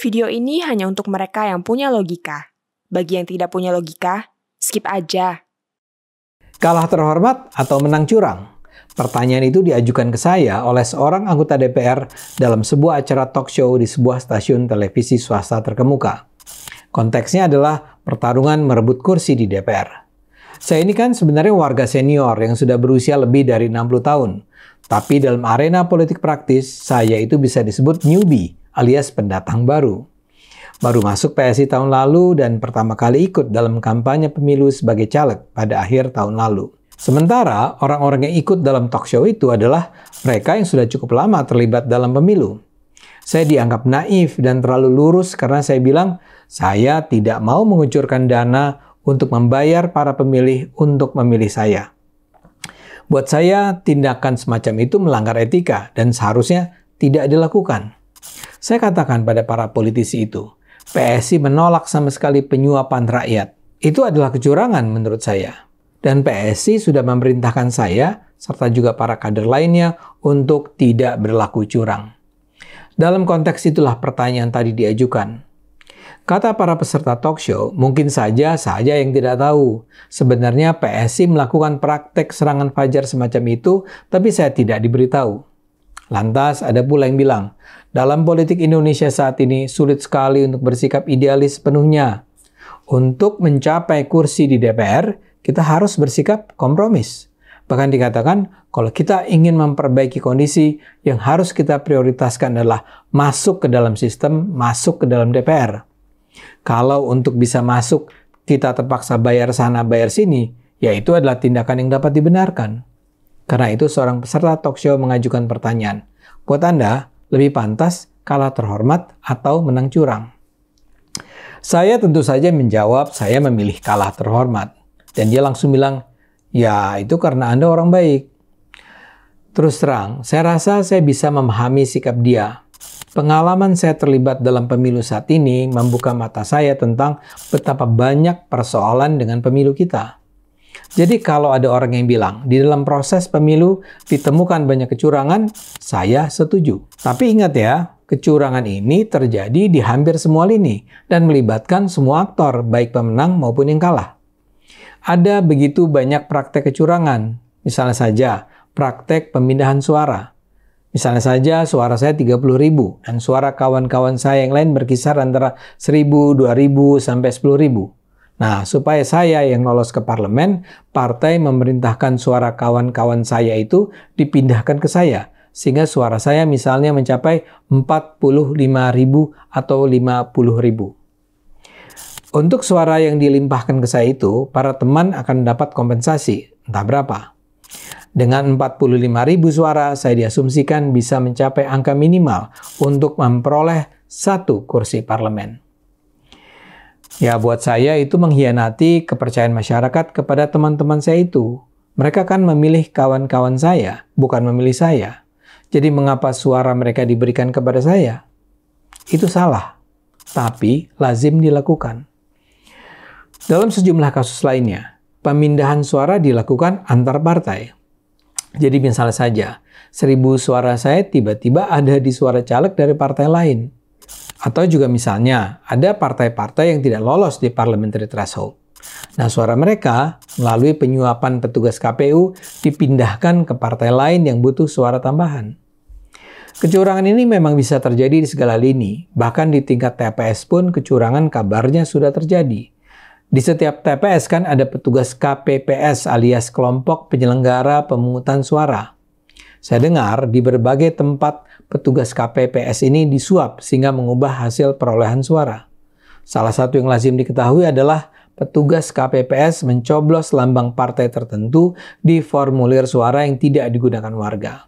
Video ini hanya untuk mereka yang punya logika. Bagi yang tidak punya logika, skip aja. Kalah terhormat atau menang curang? Pertanyaan itu diajukan ke saya oleh seorang anggota DPR dalam sebuah acara talk show di sebuah stasiun televisi swasta terkemuka. Konteksnya adalah pertarungan merebut kursi di DPR. Saya ini kan sebenarnya warga senior yang sudah berusia lebih dari 60 tahun. Tapi dalam arena politik praktis, saya itu bisa disebut newbie alias pendatang baru. Baru masuk PSI tahun lalu dan pertama kali ikut dalam kampanye pemilu sebagai caleg pada akhir tahun lalu. Sementara orang-orang yang ikut dalam talk show itu adalah mereka yang sudah cukup lama terlibat dalam pemilu. Saya dianggap naif dan terlalu lurus karena saya bilang saya tidak mau mengucurkan dana untuk membayar para pemilih untuk memilih saya. Buat saya, tindakan semacam itu melanggar etika dan seharusnya tidak dilakukan. Saya katakan pada para politisi itu, PSI menolak sama sekali penyuapan rakyat. Itu adalah kecurangan menurut saya. Dan PSI sudah memerintahkan saya, serta juga para kader lainnya, untuk tidak berlaku curang. Dalam konteks itulah pertanyaan tadi diajukan. Kata para peserta talk show, mungkin saja saya yang tidak tahu. Sebenarnya PSI melakukan praktek serangan fajar semacam itu, tapi saya tidak diberitahu. Lantas ada pula yang bilang, dalam politik Indonesia saat ini sulit sekali untuk bersikap idealis sepenuhnya. Untuk mencapai kursi di DPR, kita harus bersikap kompromis. Bahkan dikatakan, kalau kita ingin memperbaiki kondisi, yang harus kita prioritaskan adalah masuk ke dalam sistem, masuk ke dalam DPR. Kalau untuk bisa masuk, kita terpaksa bayar sana, bayar sini, ya itu adalah tindakan yang dapat dibenarkan. Karena itu seorang peserta talk show mengajukan pertanyaan, buat Anda, lebih pantas kalah terhormat atau menang curang? Saya tentu saja menjawab, saya memilih kalah terhormat. Dan dia langsung bilang, ya itu karena Anda orang baik. Terus terang, saya rasa saya bisa memahami sikap dia. Pengalaman saya terlibat dalam pemilu saat ini membuka mata saya tentang betapa banyak persoalan dengan pemilu kita. Jadi kalau ada orang yang bilang, di dalam proses pemilu ditemukan banyak kecurangan, saya setuju. Tapi ingat ya, kecurangan ini terjadi di hampir semua lini dan melibatkan semua aktor, baik pemenang maupun yang kalah. Ada begitu banyak praktek kecurangan, misalnya saja praktek pemindahan suara. Misalnya saja suara saya 30.000 dan suara kawan-kawan saya yang lain berkisar antara 1.000, 2.000, sampai 10.000. Nah, supaya saya yang lolos ke parlemen, partai memerintahkan suara kawan-kawan saya itu dipindahkan ke saya. Sehingga suara saya misalnya mencapai 45.000 atau 50.000. Untuk suara yang dilimpahkan ke saya itu, para teman akan dapat kompensasi, entah berapa. Dengan 45.000 suara, saya diasumsikan bisa mencapai angka minimal untuk memperoleh 1 kursi parlemen. Ya, buat saya itu mengkhianati kepercayaan masyarakat kepada teman-teman saya itu. Mereka kan memilih kawan-kawan saya, bukan memilih saya. Jadi mengapa suara mereka diberikan kepada saya? Itu salah, tapi lazim dilakukan. Dalam sejumlah kasus lainnya, pemindahan suara dilakukan antar partai. Jadi misalnya saja, 1.000 suara saya tiba-tiba ada di suara caleg dari partai lain. Atau juga misalnya, ada partai-partai yang tidak lolos di parliamentary threshold. Nah, suara mereka melalui penyuapan petugas KPU dipindahkan ke partai lain yang butuh suara tambahan. Kecurangan ini memang bisa terjadi di segala lini, bahkan di tingkat TPS pun kecurangan kabarnya sudah terjadi. Di setiap TPS kan ada petugas KPPS alias kelompok penyelenggara pemungutan suara. Saya dengar di berbagai tempat petugas KPPS ini disuap sehingga mengubah hasil perolehan suara. Salah satu yang lazim diketahui adalah petugas KPPS mencoblos lambang partai tertentu di formulir suara yang tidak digunakan warga.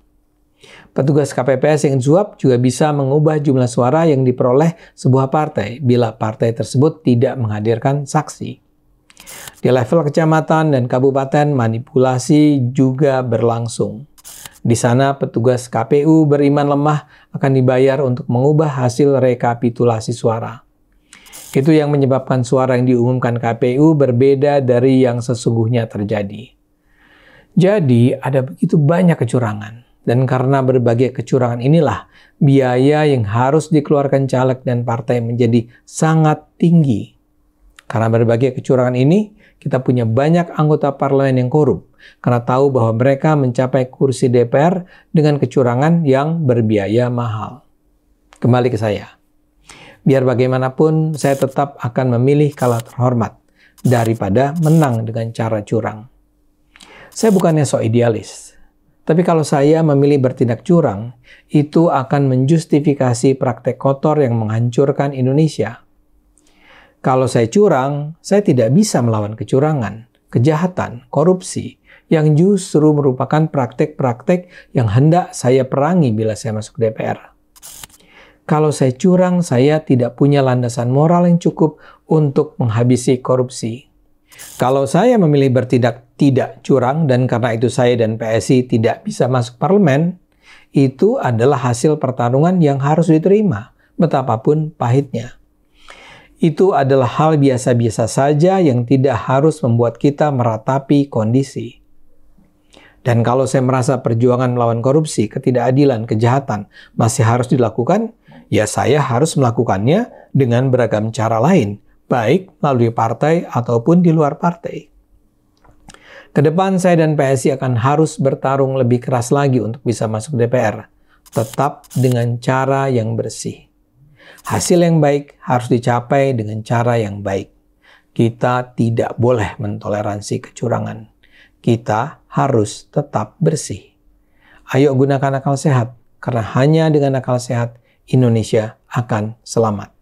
Petugas KPPS yang disuap juga bisa mengubah jumlah suara yang diperoleh sebuah partai bila partai tersebut tidak menghadirkan saksi. Di level kecamatan dan kabupaten, manipulasi juga berlangsung. Di sana petugas KPU beriman lemah akan dibayar untuk mengubah hasil rekapitulasi suara. Itu yang menyebabkan suara yang diumumkan KPU berbeda dari yang sesungguhnya terjadi. Jadi ada begitu banyak kecurangan. Dan karena berbagai kecurangan inilah, biaya yang harus dikeluarkan caleg dan partai menjadi sangat tinggi. Karena berbagai kecurangan ini, kita punya banyak anggota parlemen yang korup, karena tahu bahwa mereka mencapai kursi DPR dengan kecurangan yang berbiaya mahal. Kembali ke saya. Biar bagaimanapun, saya tetap akan memilih kalah terhormat daripada menang dengan cara curang. Saya bukannya sok idealis. Tapi kalau saya memilih bertindak curang, itu akan menjustifikasi praktek kotor yang menghancurkan Indonesia. Kalau saya curang, saya tidak bisa melawan kecurangan, kejahatan, korupsi, yang justru merupakan praktek-praktek yang hendak saya perangi bila saya masuk DPR. Kalau saya curang, saya tidak punya landasan moral yang cukup untuk menghabisi korupsi. Kalau saya memilih bertindak tidak curang dan karena itu saya dan PSI tidak bisa masuk parlemen, itu adalah hasil pertarungan yang harus diterima, betapapun pahitnya. Itu adalah hal biasa-biasa saja yang tidak harus membuat kita meratapi kondisi. Dan kalau saya merasa perjuangan melawan korupsi, ketidakadilan, kejahatan masih harus dilakukan, ya saya harus melakukannya dengan beragam cara lain, baik melalui partai ataupun di luar partai. Kedepan saya dan PSI akan harus bertarung lebih keras lagi untuk bisa masuk DPR, tetap dengan cara yang bersih. Hasil yang baik harus dicapai dengan cara yang baik. Kita tidak boleh mentoleransi kecurangan. Kita harus tetap bersih. Ayo gunakan akal sehat, karena hanya dengan akal sehat Indonesia akan selamat.